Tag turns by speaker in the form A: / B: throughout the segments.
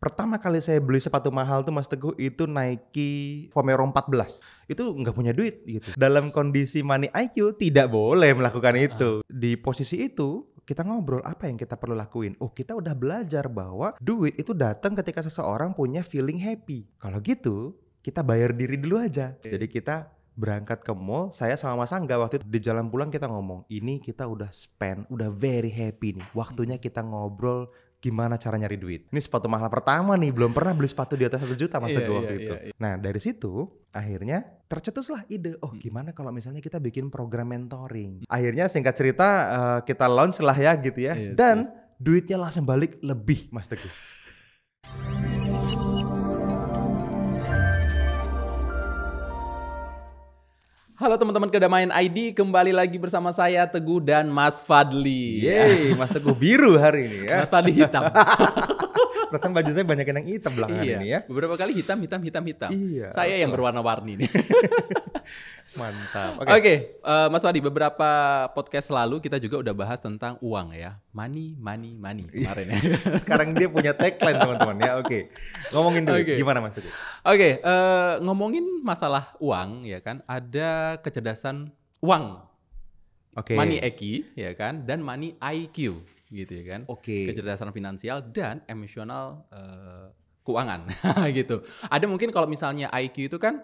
A: Pertama kali saya beli sepatu mahal tuh Mas Teguh itu Nike Vomero 14. Itu nggak punya duit gitu. Dalam kondisi money IQ tidak boleh melakukan itu. Di posisi itu kita ngobrol apa yang kita perlu lakuin. Oh, kita udah belajar bahwa duit itu datang ketika seseorang punya feeling happy. Kalau gitu kita bayar diri dulu aja. Jadi kita berangkat ke mall, saya sama Mas Angga waktu itu di jalan pulang kita ngomong, ini kita udah spend, udah very happy nih. Waktunya kita ngobrol gimana cara nyari duit. Ini sepatu mahal pertama nih, belum pernah beli sepatu di atas 1 juta Mas Teguh waktu itu. Nah dari situ akhirnya tercetuslah ide, oh gimana kalau misalnya kita bikin program mentoring. Akhirnya singkat cerita kita launch lah ya gitu ya. Dan duitnya langsung balik lebih Mas Teguh.
B: Halo teman-teman Kedamaian ID, kembali lagi bersama saya Teguh dan Mas Fadli.
A: Yeay, Mas Teguh biru hari ini ya.
B: Mas Fadli hitam.
A: Perasaan baju saya banyak yang hitam belakangan ini ya.
B: Beberapa kali hitam.
A: Iya.
B: Saya yang berwarna-warni nih.
A: Mantap.
B: Oke, Mas Fadli, beberapa podcast lalu kita juga udah bahas tentang uang ya. Money kemarin ya.
A: Sekarang dia punya tagline teman-teman ya. Oke. Ngomongin dulu gimana Mas Teguh?
B: Oke, ngomongin masalah uang ya kan, ada kecerdasan uang. Money EQ ya kan, dan money IQ gitu ya kan. Kecerdasan finansial dan emosional keuangan gitu. Ada mungkin kalau misalnya IQ itu kan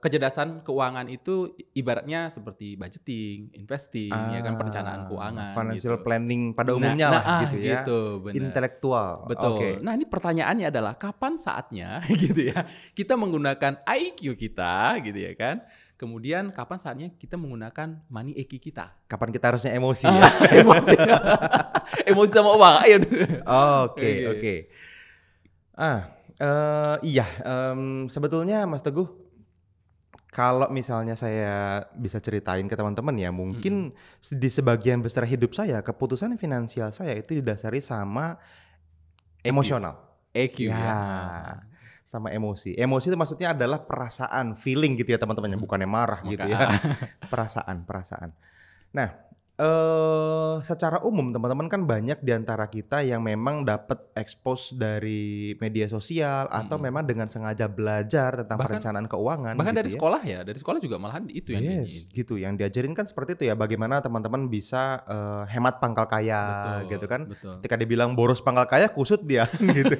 B: kecerdasan keuangan itu ibaratnya seperti budgeting, investing, ya kan, perencanaan keuangan,
A: financial
B: gitu.
A: planning pada umumnya lah gitu ya.
B: Gitu,
A: intelektual.
B: Betul. Nah ini pertanyaannya adalah kapan saatnya gitu ya kita menggunakan IQ kita gitu ya kan. Kemudian kapan saatnya kita menggunakan money EQ kita.
A: Kapan kita harusnya emosi ya?
B: Emosi sama uang. Ayo.
A: Oke. Sebetulnya Mas Teguh, kalau misalnya saya bisa ceritain ke teman-teman ya, mungkin di sebagian besar hidup saya, keputusan finansial saya itu didasari sama emosional.
B: EQ ya.
A: Sama emosi. Emosi itu maksudnya adalah perasaan, feeling gitu ya teman-teman, bukannya marah gitu ya. Perasaan. Nah, secara umum teman-teman kan banyak di antara kita yang memang dapat expose dari media sosial atau memang dengan sengaja belajar tentang perencanaan keuangan.
B: Bahkan
A: gitu
B: dari sekolah ya, dari sekolah juga malahan itu yang
A: dinyiin. Gitu, yang diajarin kan seperti itu ya, bagaimana teman-teman bisa hemat pangkal kaya, gitu kan.
B: Betul.
A: Ketika dibilang boros pangkal kaya, kusut dia gitu.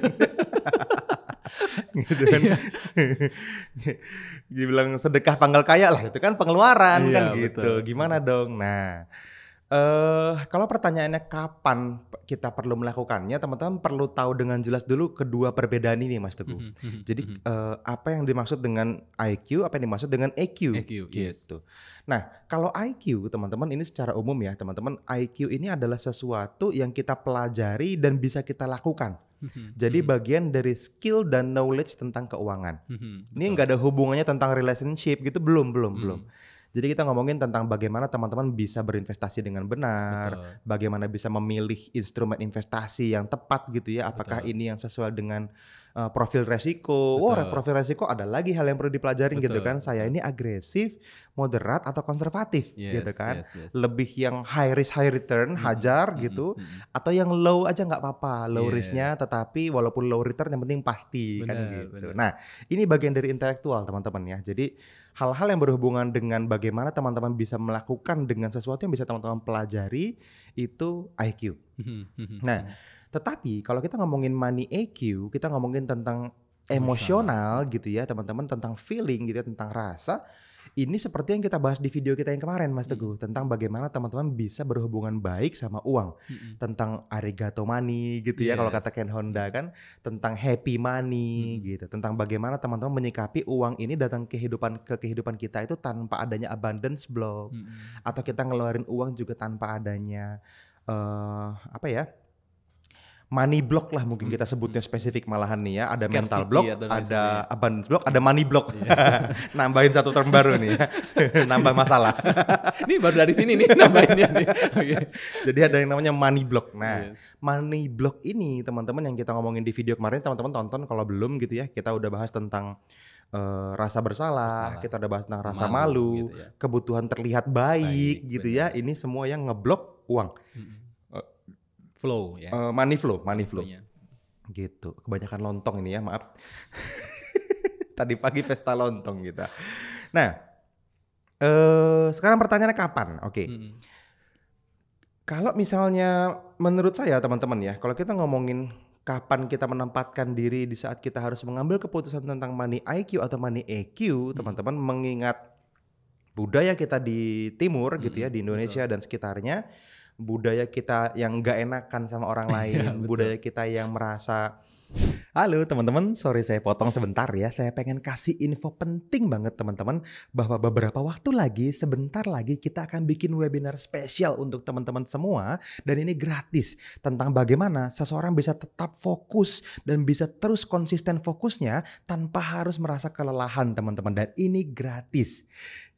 A: Gitu kan. Dibilang sedekah pangkal kaya lah, itu kan pengeluaran kan gitu. Betul. Gimana dong? Nah, kalau pertanyaannya kapan kita perlu melakukannya, teman-teman perlu tahu dengan jelas dulu kedua perbedaan ini Mas Teguh. Jadi apa yang dimaksud dengan IQ, apa yang dimaksud dengan EQ gitu. Nah, kalau IQ teman-teman ini secara umum ya teman-teman, IQ ini adalah sesuatu yang kita pelajari dan bisa kita lakukan. Jadi bagian dari skill dan knowledge tentang keuangan. Ini nggak ada hubungannya tentang relationship gitu, belum. Jadi kita ngomongin tentang bagaimana teman-teman bisa berinvestasi dengan benar, bagaimana bisa memilih instrumen investasi yang tepat gitu ya, apakah ini yang sesuai dengan profil resiko. Profil resiko ada lagi hal yang perlu dipelajarin gitu kan. Saya ini agresif, moderat atau konservatif gitu kan. Lebih yang high risk high return, hajar gitu, atau yang low aja nggak apa-apa, low risknya tetapi walaupun low return yang penting pasti kan gitu. Nah, ini bagian dari intelektual teman-teman ya. Jadi hal-hal yang berhubungan dengan bagaimana teman-teman bisa melakukan dengan sesuatu yang bisa teman-teman pelajari itu IQ. Nah, tetapi kalau kita ngomongin money EQ, kita ngomongin tentang emosional gitu ya teman-teman, tentang feeling gitu ya, tentang rasa. Ini seperti yang kita bahas di video kita yang kemarin Mas Teguh, tentang bagaimana teman-teman bisa berhubungan baik sama uang. Tentang arigato money gitu ya, kalau kata Ken Honda kan, tentang happy money gitu, tentang bagaimana teman-teman menyikapi uang ini datang ke kehidupan kita itu tanpa adanya abundance block, atau kita ngeluarin uang juga tanpa adanya money block lah mungkin kita sebutnya spesifik malahan nih ya. Ada mental block, ada abundance block, ada money block. Nambahin satu term baru nih ya. Nambah masalah.
B: Ini baru dari sini nih nambahinnya nih.
A: Jadi ada yang namanya money block. Nah, money block ini teman-teman yang kita ngomongin di video kemarin, teman-teman tonton kalau belum gitu ya. Kita udah bahas tentang rasa bersalah, kita udah bahas tentang rasa malu, gitu ya. Kebutuhan terlihat baik gitu ya. Ini semua yang ngeblok uang.
B: Flow ya.
A: Money flow. Gitu. Kebanyakan lontong ini ya, maaf. Tadi pagi pesta lontong kita. Nah, sekarang pertanyaannya kapan? Oke. Kalau misalnya menurut saya teman-teman ya, kalau kita ngomongin kapan kita menempatkan diri di saat kita harus mengambil keputusan tentang money IQ atau money EQ, teman-teman mengingat budaya kita di timur gitu ya, di Indonesia dan sekitarnya, budaya kita yang gak enakan sama orang lain, budaya kita yang merasa halo teman-teman, sorry saya potong sebentar ya. Saya pengen kasih info penting banget teman-teman, bahwa beberapa waktu lagi, sebentar lagi kita akan bikin webinar spesial untuk teman-teman semua, dan ini gratis, tentang bagaimana seseorang bisa tetap fokus dan bisa terus konsisten fokusnya tanpa harus merasa kelelahan teman-teman, dan ini gratis.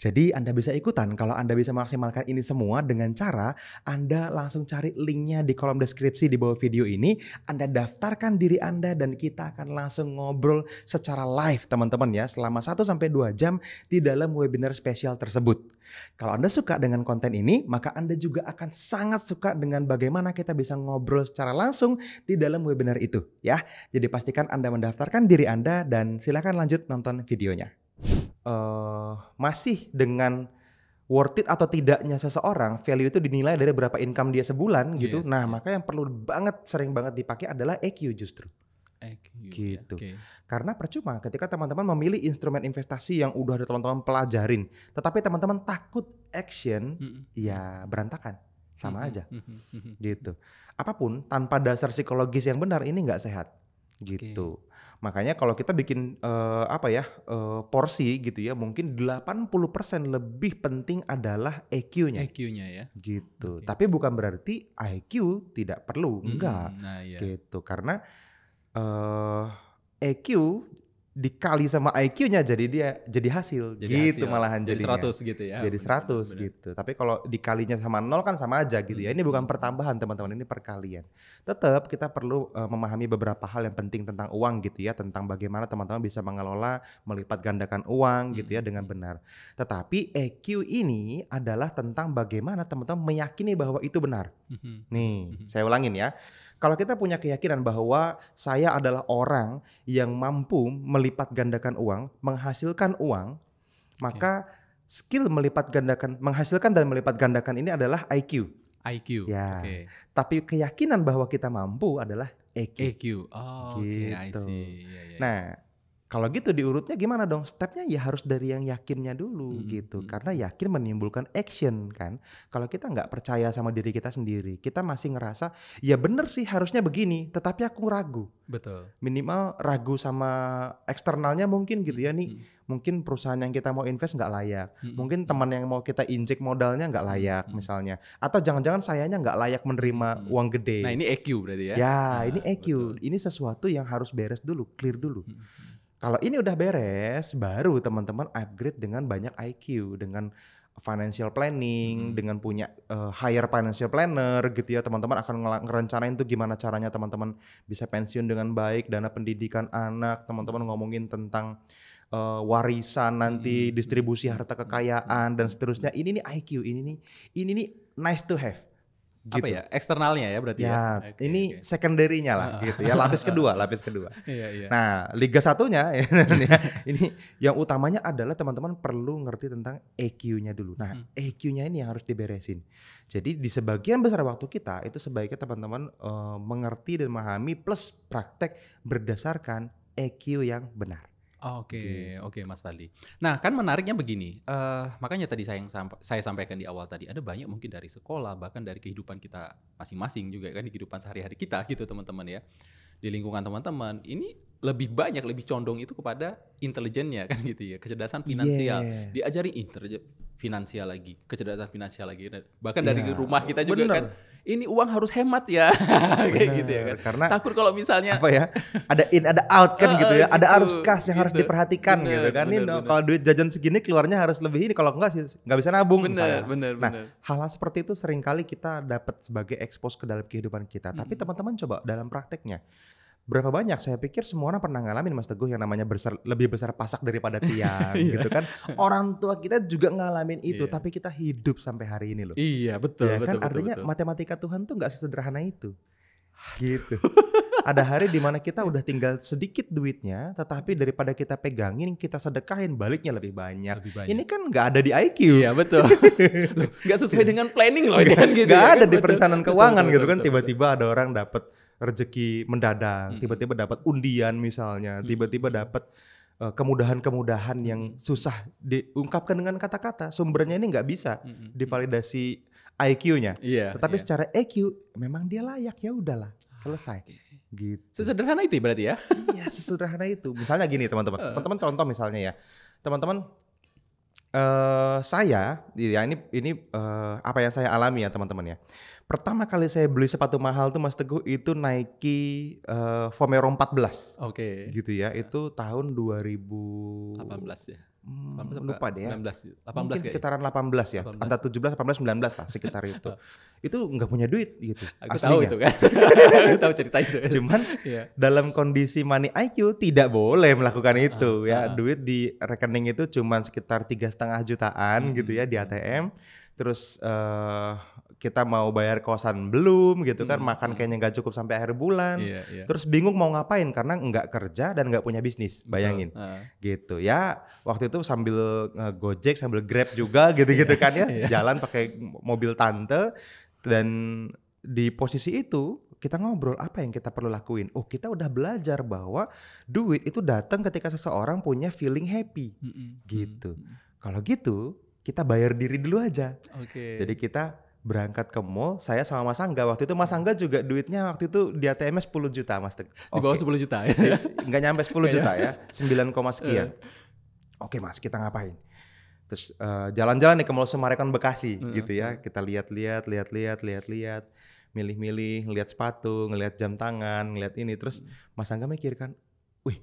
A: Jadi Anda bisa ikutan kalau Anda bisa maksimalkan ini semua dengan cara Anda langsung cari linknya di kolom deskripsi di bawah video ini, Anda daftarkan diri Anda dan kita akan langsung ngobrol secara live teman-teman ya, selama 1-2 jam di dalam webinar spesial tersebut. Kalau Anda suka dengan konten ini, maka Anda juga akan sangat suka dengan bagaimana kita bisa ngobrol secara langsung di dalam webinar itu ya. Jadi pastikan Anda mendaftarkan diri Anda dan silakan lanjut nonton videonya. Masih dengan worth it atau tidaknya seseorang, value itu dinilai dari berapa income dia sebulan gitu. Nah, maka yang perlu banget, sering banget dipakai adalah EQ justru. EQ, gitu. Karena percuma ketika teman-teman memilih instrumen investasi yang udah ada teman-teman pelajarin, tetapi teman-teman takut action, ya berantakan, sama aja, gitu. Apapun tanpa dasar psikologis yang benar ini nggak sehat, gitu. Makanya kalau kita bikin porsi gitu ya, mungkin 80% lebih penting adalah EQ-nya.
B: EQ-nya ya.
A: Gitu. Tapi bukan berarti IQ tidak perlu, enggak. Gitu. Karena EQ dikali sama IQ-nya jadi hasil gitu hasil. Malahan
B: jadi 100 gitu ya.
A: Jadi 100 bener. Gitu. Tapi kalau dikalinya sama 0 kan sama aja gitu ya. Ini bukan pertambahan teman-teman, ini perkalian. Tetap kita perlu memahami beberapa hal yang penting tentang uang gitu ya, tentang bagaimana teman-teman bisa mengelola, melipat gandakan uang gitu ya dengan benar. Tetapi EQ ini adalah tentang bagaimana teman-teman meyakini bahwa itu benar. Nih, saya ulangin ya. Kalau kita punya keyakinan bahwa saya adalah orang yang mampu melipat gandakan uang, menghasilkan uang, maka skill menghasilkan dan melipat gandakan ini adalah IQ.
B: IQ.
A: Ya. Tapi keyakinan bahwa kita mampu adalah EQ.
B: Oh, gitu. I see.
A: Nah, kalau gitu diurutnya gimana dong? Stepnya ya harus dari yang yakinnya dulu gitu. Karena yakin menimbulkan action kan. Kalau kita nggak percaya sama diri kita sendiri, kita masih ngerasa ya bener sih harusnya begini, tetapi aku ragu.
B: Betul.
A: Minimal ragu sama eksternalnya mungkin gitu ya nih. Mungkin perusahaan yang kita mau invest nggak layak. Mungkin teman yang mau kita injek modalnya nggak layak misalnya. Atau jangan-jangan sayanya nggak layak menerima uang gede.
B: Nah ini EQ berarti ya?
A: Ya ini EQ. Betul. Ini sesuatu yang harus beres dulu, clear dulu. Kalau ini udah beres, baru teman-teman upgrade dengan banyak IQ, dengan financial planning, dengan punya hire financial planner gitu ya. Teman-teman akan ngerencanain tuh gimana caranya teman-teman bisa pensiun dengan baik, dana pendidikan anak, teman-teman ngomongin tentang warisan nanti, distribusi harta kekayaan dan seterusnya. Ini nih IQ, ini nih nice to have. Gitu.
B: Apa ya, eksternalnya ya berarti ya?
A: Ini secondary-nya lah gitu ya, lapis kedua.
B: Iya.
A: Nah, Liga 1-nya ini yang utamanya adalah teman-teman perlu ngerti tentang EQ-nya dulu. Nah, EQ-nya ini yang harus diberesin. Jadi di sebagian besar waktu kita itu sebaiknya teman-teman mengerti dan memahami plus praktek berdasarkan EQ yang benar.
B: Oke, Mas Fadli. Nah, kan menariknya begini. Makanya tadi saya sampaikan di awal tadi, ada banyak mungkin dari sekolah, bahkan dari kehidupan kita masing-masing juga kan, di kehidupan sehari-hari kita gitu teman-teman ya. Di lingkungan teman-teman, ini lebih condong itu kepada intelijennya kan gitu ya, kecerdasan finansial. Diajarin finansial lagi, kecerdasan finansial lagi. Bahkan dari rumah kita juga kan, ini uang harus hemat ya, kayak gitu ya kan. Karena takut kalau misalnya
A: ada in ada out kan gitu ya, ada arus kas yang harus diperhatikan gitu kan. Kalau duit jajan segini keluarnya harus lebih ini, kalau enggak sih nggak bisa nabung.
B: Bener.
A: Hal-hal seperti itu seringkali kita dapat sebagai expose ke dalam kehidupan kita. Tapi teman-teman coba dalam prakteknya. Berapa banyak, saya pikir semua orang pernah ngalamin Mas Teguh yang namanya lebih besar pasak daripada tiang gitu kan. Orang tua kita juga ngalamin itu, tapi kita hidup sampai hari ini loh.
B: Iya betul.
A: Artinya matematika Tuhan tuh gak sesederhana itu gitu. Ada hari di mana kita udah tinggal sedikit duitnya, tetapi daripada kita pegangin, kita sedekahin, baliknya lebih banyak. Ini kan nggak ada di IQ.
B: Iya betul. Nggak sesuai dengan planning loh ini kan gitu.
A: Nggak ada di perencanaan keuangan gitu kan. Tiba-tiba ada orang dapat rezeki mendadak, tiba-tiba dapat undian misalnya, tiba-tiba dapat kemudahan-kemudahan yang susah diungkapkan dengan kata-kata. Sumbernya ini nggak bisa divalidasi IQ-nya. Tetapi secara EQ memang dia layak, ya udahlah, selesai. Gitu.
B: Sesederhana itu berarti ya?
A: Iya, sesederhana itu. Misalnya gini teman-teman. Teman-teman contoh misalnya ya. Teman-teman saya ya ini apa yang saya alami ya teman-teman ya. Pertama kali saya beli sepatu mahal tuh Mas Teguh itu Nike Vomero 14.
B: Oke.
A: Gitu ya. Itu tahun 2018
B: ya.
A: Lupa deh ya.
B: 18
A: mungkin sekitaran 18 ya. 18. Antara 17, 18, 19 lah sekitar itu. Itu nggak punya duit gitu.
B: Aku tahu itu kan. Aku tahu cerita itu.
A: Cuman dalam kondisi money IQ tidak boleh melakukan itu ya. Duit di rekening itu cuman sekitar 3,5 jutaan gitu ya di ATM. Terus kita mau bayar kosan belum gitu kan, makan kayaknya nggak cukup sampai akhir bulan. Terus bingung mau ngapain karena nggak kerja dan nggak punya bisnis, bayangin. Gitu ya. Waktu itu sambil Gojek, sambil Grab juga gitu-gitu kan ya. Jalan pakai mobil tante. Dan di posisi itu kita ngobrol apa yang kita perlu lakuin. Oh, kita udah belajar bahwa duit itu datang ketika seseorang punya feeling happy. Gitu. Kalau gitu kita bayar diri dulu aja. Jadi kita berangkat ke mall, saya sama Mas Angga. Waktu itu Mas Angga juga duitnya waktu itu di ATM-nya 10 juta Mas Teguh.
B: Di bawah 10 juta ya?
A: Nggak nyampe 10 juta ya, 9, sekian. Oke Mas, kita ngapain? Terus jalan-jalan nih ke Mall Semarekon Bekasi gitu ya. Kita lihat, milih-milih, ngelihat sepatu, ngelihat jam tangan, ngelihat ini. Terus Mas Angga mikirkan, wih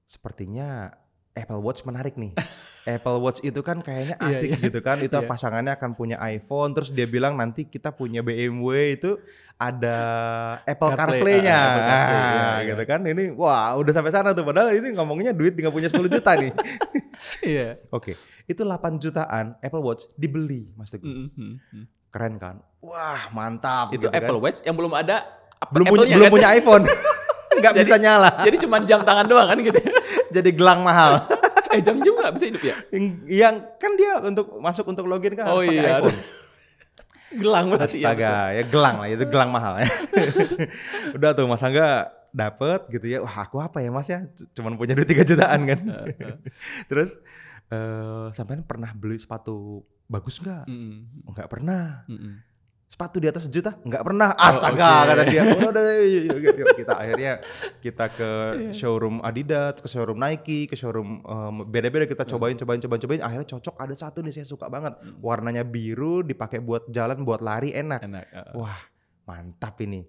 A: sepertinya Apple Watch menarik nih. Apple Watch itu kan kayaknya asik gitu kan. Itu pasangannya akan punya iPhone. Terus dia bilang nanti kita punya BMW itu ada Apple CarPlay-nya. Gitu kan. Ini wah udah sampai sana tuh. Padahal ini ngomongnya duit nggak punya 10 juta nih. Oke. Itu 8 jutaan Apple Watch dibeli Mas Teguh. Keren kan. Wah mantap.
B: Itu gitu Apple kan. Watch yang belum ada.
A: Belum punya iPhone. Nggak bisa nyala.
B: Jadi cuma jam tangan doang kan gitu.
A: Jadi gelang mahal.
B: Jam juga bisa hidup ya?
A: Yang kan dia untuk masuk untuk login kan harus pakai iPhone.
B: Gelang berarti.
A: Astaga, ya gelang lah, itu gelang mahal ya. Udah tuh Mas Angga dapet gitu ya. Wah aku apa ya Mas ya? Cuman punya duit 3 jutaan kan. Terus sampean pernah beli sepatu bagus nggak? Nggak pernah. Sepatu di atas 1 juta? Nggak pernah. Astaga, kata dia. Udah, yuk. Kita akhirnya kita ke showroom Adidas, ke showroom Nike, ke showroom beda-beda kita cobain. Akhirnya cocok, ada satu nih saya suka banget. Warnanya biru, dipakai buat jalan, buat lari enak. Wah, mantap ini.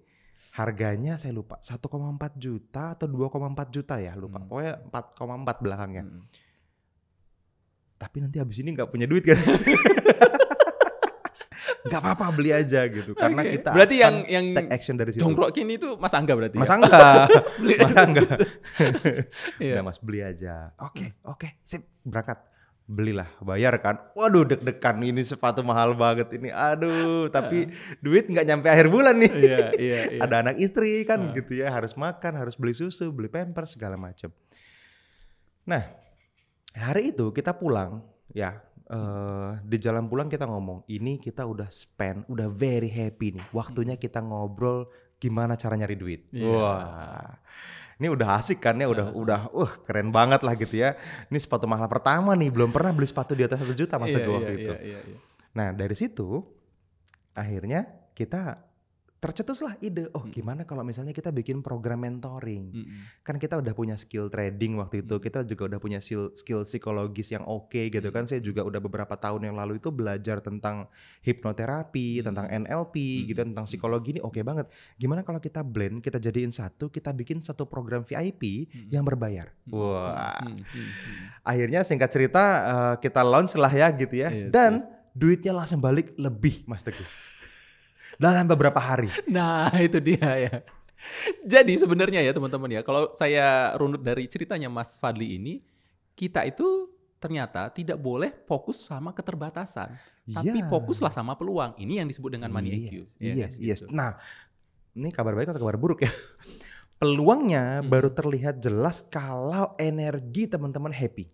A: Harganya saya lupa, 1,4 juta atau 2,4 juta ya, lupa. Pokoknya 4,4 belakangnya. Tapi nanti habis ini nggak punya duit kan. Nggak apa-apa beli aja gitu karena kita
B: berarti yang
A: take action dari situ.
B: Dongkrokin itu Mas Angga berarti.
A: Mas Angga. Mas Angga.
B: Udah
A: Mas beli aja. Oke, sip, berangkat. Belilah, bayar kan. Waduh deg-degan ini sepatu mahal banget ini. Aduh, tapi duit nggak nyampe akhir bulan nih. Iya. Ada anak istri kan gitu ya, harus makan, harus beli susu, beli pampers segala macam. Nah, hari itu kita pulang ya. Di jalan pulang kita ngomong, ini kita udah spend, udah very happy nih. Waktunya kita ngobrol gimana cara nyari duit. Wah, ini udah asik kan ya, udah keren banget lah gitu ya. Ini sepatu mahal pertama nih, belum pernah beli sepatu di atas 1 juta Mas Teguh waktu itu. Nah dari situ akhirnya kita tercetuslah ide, gimana kalau misalnya kita bikin program mentoring. Kan kita udah punya skill trading waktu itu, kita juga udah punya skill psikologis yang oke gitu kan. Saya juga udah beberapa tahun yang lalu itu belajar tentang hipnoterapi, tentang NLP gitu, tentang psikologi ini oke banget. Gimana kalau kita blend, kita jadiin satu, kita bikin satu program VIP yang berbayar. Wah. Akhirnya singkat cerita kita launch lah ya gitu ya. Dan duitnya langsung balik lebih Mas Teguh. Dalam beberapa hari.
B: Nah itu dia ya. Jadi sebenarnya ya teman-teman ya, kalau saya runut dari ceritanya Mas Fadli ini, kita itu ternyata tidak boleh fokus sama keterbatasan, tapi fokuslah sama peluang. Ini yang disebut dengan money IQ.
A: Yes. Nah, ini kabar baik atau kabar buruk ya? Peluangnya baru terlihat jelas kalau energi teman-teman happy.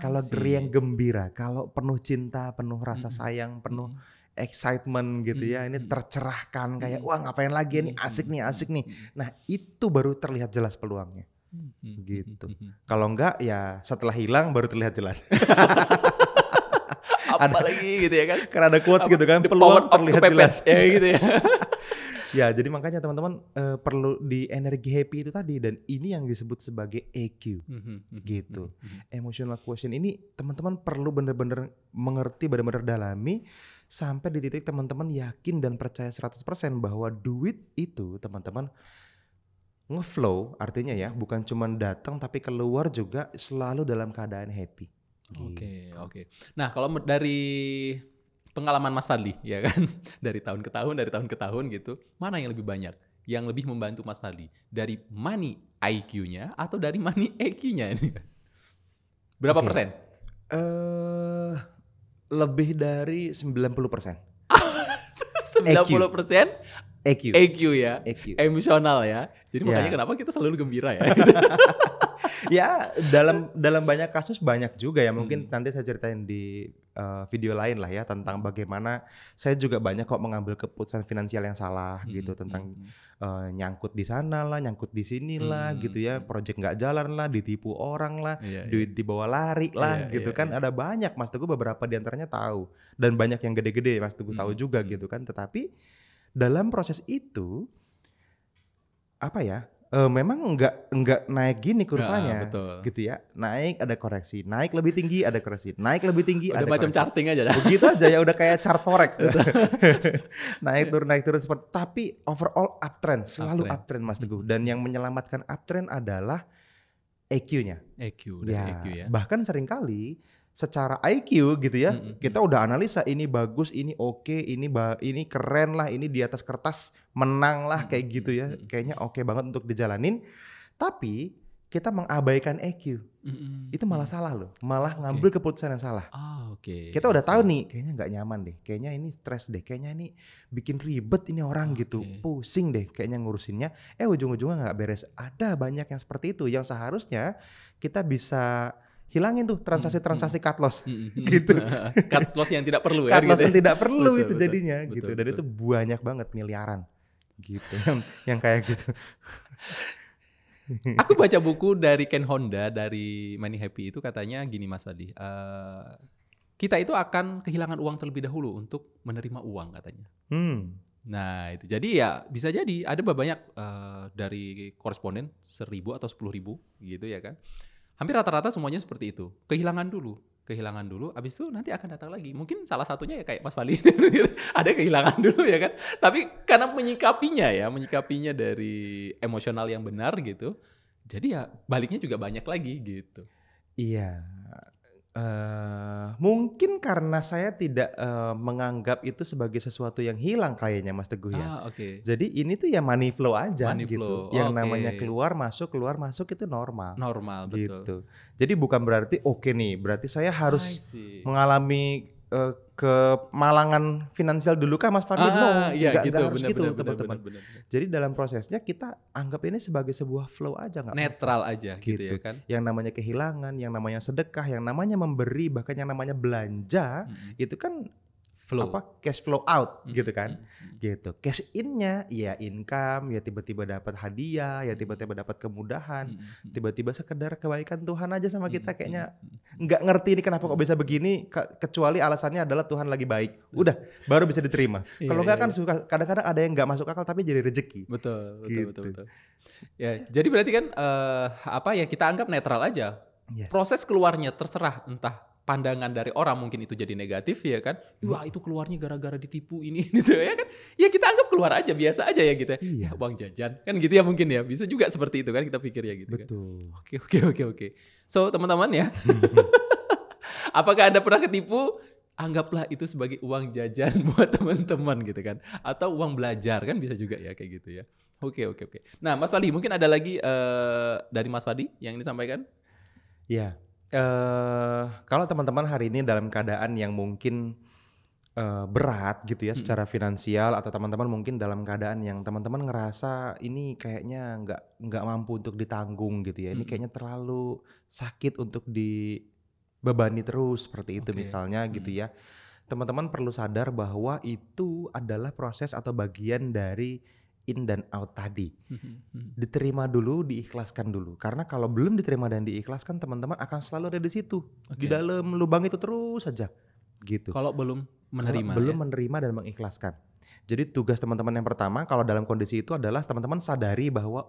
A: Kalau riang gembira, kalau penuh cinta, penuh rasa sayang, penuh excitement gitu ya. Ini tercerahkan kayak wah ngapain lagi ini asik nih. Nah, itu baru terlihat jelas peluangnya. Gitu. Kalau enggak ya setelah hilang baru terlihat jelas.
B: Apalagi gitu ya kan.
A: Karena ada quotes gitu kan, peluang terlihat jelas.
B: Ya gitu ya.
A: Ya, jadi makanya teman-teman perlu di energi happy itu tadi, dan ini yang disebut sebagai EQ. Gitu. Emotional quotient ini teman-teman perlu benar-benar mengerti, benar-benar dalami sampai di titik teman-teman yakin dan percaya 100% bahwa duit itu teman-teman ngeflow, artinya ya bukan cuma datang tapi keluar juga selalu dalam keadaan happy.
B: Oke. Nah, kalau dari pengalaman Mas Fadli ya kan, dari tahun ke tahun gitu, mana yang lebih banyak yang lebih membantu Mas Fadli, dari money IQ-nya atau dari money EQ-nya ini? Berapa persen?
A: Lebih dari 90%.
B: 90%
A: EQ
B: ya, emosional ya. Jadi makanya kenapa kita selalu gembira ya.
A: Ya, dalam banyak kasus banyak juga ya. Mungkin nanti saya ceritain di video lain lah ya tentang bagaimana saya juga banyak kok mengambil keputusan finansial yang salah gitu, tentang nyangkut di sana lah, nyangkut di sini lah gitu ya, project nggak jalan lah, ditipu orang lah, duit dibawa lari lah gitu kan. Ada banyak Mas Teguh, beberapa diantaranya tahu, dan banyak yang gede-gede Mas Teguh tahu juga gitu kan. Tetapi dalam proses itu apa ya? Memang nggak naik gini kurvanya, gitu ya. Naik ada koreksi, naik lebih tinggi ada koreksi, naik lebih tinggi
B: udah
A: ada
B: macam
A: koreksi.
B: Charting aja dah.
A: Begitu aja ya, udah kayak chart forex. naik turun seperti, tapi overall uptrend, selalu uptrend Mas Teguh. Dan yang menyelamatkan uptrend adalah EQ-nya.
B: EQ ya.
A: Bahkan seringkali secara IQ gitu ya, kita udah analisa ini bagus, ini oke, ini keren lah, ini di atas kertas menang lah kayak gitu ya, kayaknya oke banget untuk dijalanin. Tapi kita mengabaikan EQ, itu malah salah loh, malah ngambil keputusan yang salah. Kita udah tahu nih, kayaknya nggak nyaman deh, kayaknya ini stres deh, kayaknya ini bikin ribet ini orang gitu, pusing deh kayaknya ngurusinnya. Ujung-ujungnya nggak beres. Ada banyak yang seperti itu, yang seharusnya kita bisa hilangin tuh transaksi-transaksi cut loss gitu.
B: Cut loss yang tidak perlu ya.
A: Cut loss
B: gitu
A: yang tidak perlu itu jadinya
B: betul,
A: gitu. Dan itu banyak banget, miliaran gitu yang kayak gitu.
B: Aku baca buku dari Ken Honda dari Money Happy itu, katanya gini Mas Fadli, kita itu akan kehilangan uang terlebih dahulu untuk menerima uang katanya. Nah itu jadi ya bisa jadi ada banyak dari koresponden 1.000 atau 10.000 gitu ya kan. Hampir rata-rata semuanya seperti itu. Kehilangan dulu, abis itu nanti akan datang lagi. Mungkin salah satunya ya kayak Mas Fadli, ada kehilangan dulu ya kan. Tapi karena menyikapinya dari emosional yang benar gitu, jadi ya baliknya juga banyak lagi gitu.
A: Iya. Mungkin karena saya tidak menganggap itu sebagai sesuatu yang hilang kayaknya Mas Teguh ya. Jadi ini tuh ya money flow aja gitu. Yang namanya keluar masuk itu normal.
B: Betul.
A: Gitu. Jadi bukan berarti berarti saya harus mengalami kemalangan finansial dulu kah Mas Fadli? Nggak harus gitu teman-teman. Jadi dalam prosesnya kita anggap ini sebagai sebuah flow aja, nggak
B: netral aja gitu ya kan.
A: Yang namanya kehilangan, yang namanya sedekah, yang namanya memberi, bahkan yang namanya belanja, itu kan cash flow out gitu kan. Gitu. Cash in-nya ya income, ya tiba-tiba dapat hadiah, ya tiba-tiba dapat kemudahan, tiba-tiba sekedar kebaikan Tuhan aja sama kita, kayaknya nggak ngerti ini kenapa kok bisa begini, kecuali alasannya adalah Tuhan lagi baik. Udah, baru bisa diterima. Kalau nggak kan suka kadang-kadang ada yang nggak masuk akal tapi jadi rezeki.
B: Betul. Ya, jadi berarti kan kita anggap netral aja. Proses keluarnya terserah, entah pandangan dari orang mungkin itu jadi negatif ya kan. Wah, itu keluarnya gara-gara ditipu ini gitu ya kan. Ya kita anggap keluar aja, biasa aja ya gitu. Ya uang jajan kan gitu ya, mungkin ya. Bisa juga seperti itu kan kita pikir ya gitu.
A: Betul.
B: Kan. Oke. So, teman-teman ya. Apakah Anda pernah ketipu? Anggaplah itu sebagai uang jajan buat teman-teman gitu kan. Atau uang belajar kan, bisa juga ya kayak gitu ya. Oke. Nah, Mas Fadli, mungkin ada lagi dari Mas Fadli yang disampaikan?
A: Ya. Kalau teman-teman hari ini dalam keadaan yang mungkin berat gitu ya secara finansial, atau teman-teman mungkin dalam keadaan yang teman-teman ngerasa ini kayaknya nggak mampu untuk ditanggung gitu ya, ini kayaknya terlalu sakit untuk dibebani terus seperti itu misalnya gitu ya. Teman-teman perlu sadar bahwa itu adalah proses atau bagian dari in dan out tadi. Diterima dulu, diikhlaskan dulu. Karena kalau belum diterima dan diikhlaskan, teman-teman akan selalu ada di situ, di dalam lubang itu terus saja gitu.
B: Kalau belum menerima,
A: belum menerima dan mengikhlaskan. Jadi tugas teman-teman yang pertama kalau dalam kondisi itu adalah teman-teman sadari bahwa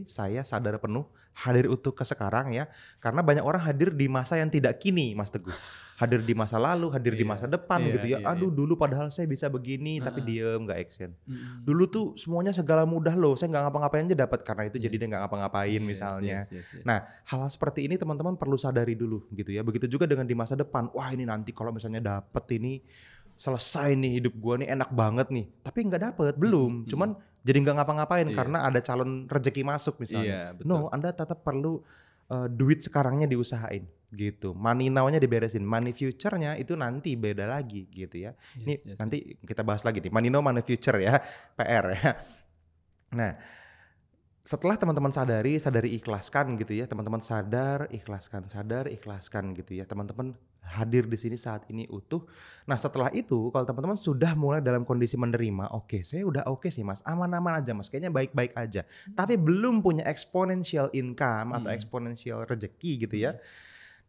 A: saya sadar penuh hadir utuh ke sekarang ya. Karena banyak orang hadir di masa yang tidak kini, Mas Teguh. Hadir di masa lalu, hadir di masa depan gitu ya. Aduh dulu padahal saya bisa begini tapi diem gak action. Dulu tuh semuanya segala mudah loh, saya gak ngapa-ngapain aja dapat, karena itu jadi dia gak ngapa-ngapain misalnya. Nah hal seperti ini teman-teman perlu sadari dulu gitu ya. Begitu juga dengan di masa depan, wah ini nanti kalau misalnya dapet ini selesai nih hidup gua nih enak banget nih, tapi nggak dapet belum, cuman jadi nggak ngapa-ngapain karena ada calon rezeki masuk misalnya. No, Anda tetap perlu duit sekarangnya diusahain gitu, money now-nya diberesin, money future-nya itu nanti beda lagi gitu ya. Ini nanti kita bahas lagi nih, money now, money future ya, PR ya. Nah setelah teman-teman sadari ikhlaskan gitu ya, teman-teman sadar, ikhlaskan gitu ya, teman-teman hadir di sini saat ini utuh. Nah setelah itu kalau teman-teman sudah mulai dalam kondisi menerima, saya udah sih Mas, aman-aman aja Mas, kayaknya baik-baik aja, tapi belum punya exponential income atau exponential rezeki gitu ya.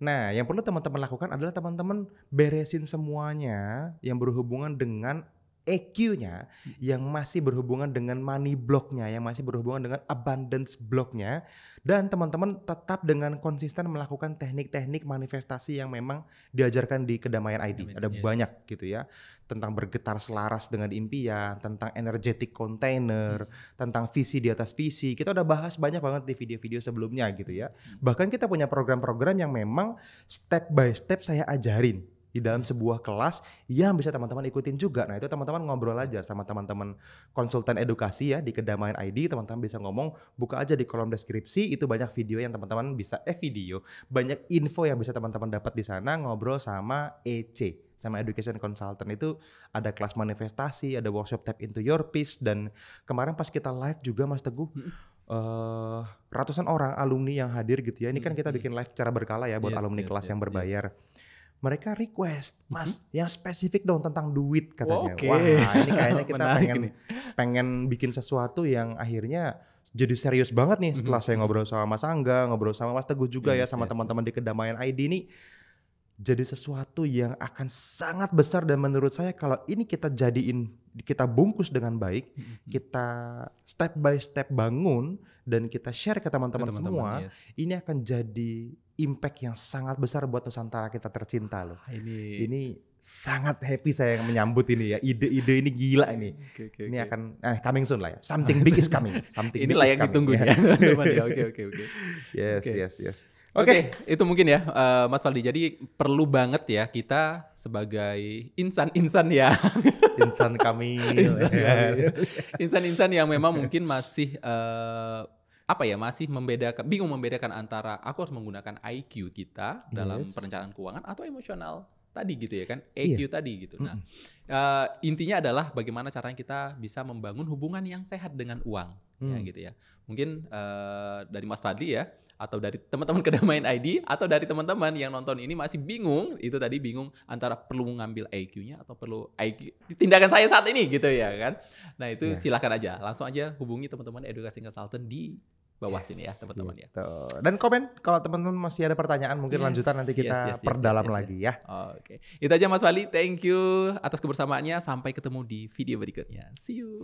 A: Nah yang perlu teman-teman lakukan adalah teman-teman beresin semuanya yang berhubungan dengan EQ-nya, yang masih berhubungan dengan money block-nya, yang masih berhubungan dengan abundance block-nya, dan teman-teman tetap dengan konsisten melakukan teknik-teknik manifestasi yang memang diajarkan di Kedamaian ID. Ada banyak gitu ya, tentang bergetar selaras dengan impian, tentang energetic container, tentang visi di atas visi. Kita udah bahas banyak banget di video-video sebelumnya gitu ya. Bahkan kita punya program-program yang memang step by step saya ajarin di dalam sebuah kelas yang bisa teman-teman ikutin juga. Nah itu teman-teman ngobrol aja sama teman-teman konsultan edukasi ya di Kedamaian ID, teman-teman bisa ngomong, buka aja di kolom deskripsi, itu banyak video yang teman-teman bisa, banyak info yang bisa teman-teman dapat di sana, ngobrol sama EC, sama Education Consultant. Itu ada kelas manifestasi, ada workshop Tap Into Your Peace, dan kemarin pas kita live juga Mas Teguh, ratusan orang alumni yang hadir gitu ya. Ini kan kita bikin live secara berkala ya buat alumni kelas yang berbayar. Mereka request, Mas, yang spesifik dong tentang duit katanya. Wah, ini kayaknya kita pengen bikin sesuatu yang akhirnya jadi serius banget nih setelah saya ngobrol sama Mas Angga, ngobrol sama Mas Teguh juga ya, sama teman-teman di Kedamaian ID ini. Jadi sesuatu yang akan sangat besar, dan menurut saya kalau ini kita bungkus dengan baik, kita step by step bangun dan kita share ke teman-teman semua, ini akan jadi impact yang sangat besar buat Nusantara kita tercinta loh. Ini sangat happy saya menyambut ini ya, ide-ide ini gila ini. Ini akan coming soon lah ya. Something big is coming.
B: Ini layak ditunggu ya. Oke.
A: Yes.
B: Oke, itu mungkin ya Mas Faldi. Jadi perlu banget ya kita sebagai insan-insan ya.
A: Insan kami.
B: Insan-insan yang memang mungkin masih masih bingung membedakan antara aku harus menggunakan IQ kita dalam perencanaan keuangan atau emosional tadi gitu ya kan, EQ tadi gitu. Nah, intinya adalah bagaimana caranya kita bisa membangun hubungan yang sehat dengan uang ya gitu ya. Mungkin dari Mas Fadli ya, atau dari teman-teman Kedamaian ID, atau dari teman-teman yang nonton ini masih bingung, itu tadi bingung antara perlu mengambil IQ-nya atau perlu IQ tindakan saya saat ini gitu ya kan. Nah itu silakan aja, langsung aja hubungi teman-teman Education Consultant di bawah sini ya teman-teman ya.
A: Dan komen kalau teman-teman masih ada pertanyaan, mungkin lanjutan nanti kita perdalam lagi ya.
B: Oke. Itu aja Mas Fadli, thank you atas kebersamaannya, sampai ketemu di video berikutnya. See you.